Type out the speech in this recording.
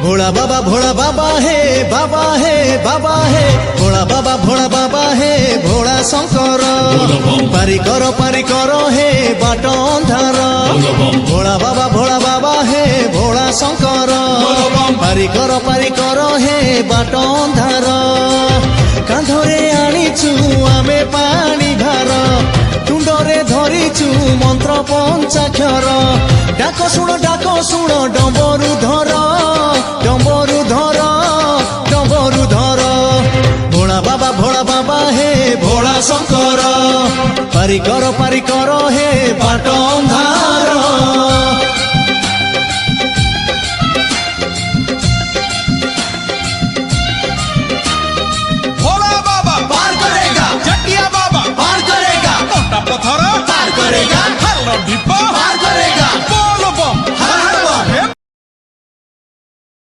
भोला बाबा हे बाबा हे बाबा हे भोला बाबा हे भोला शंकर पारी करो हे बाट अंधार भोला बाबा हे भोला शंकर पारी करो हे बाट अंधार कांधरे आनीचु आमे पानी भार तुंडरे धरिचु मंत्र पंचाक्षर डाक शुण डंबरु धर भोला बाबा हे भोला शंकर पारी करो हे बाट अंधार।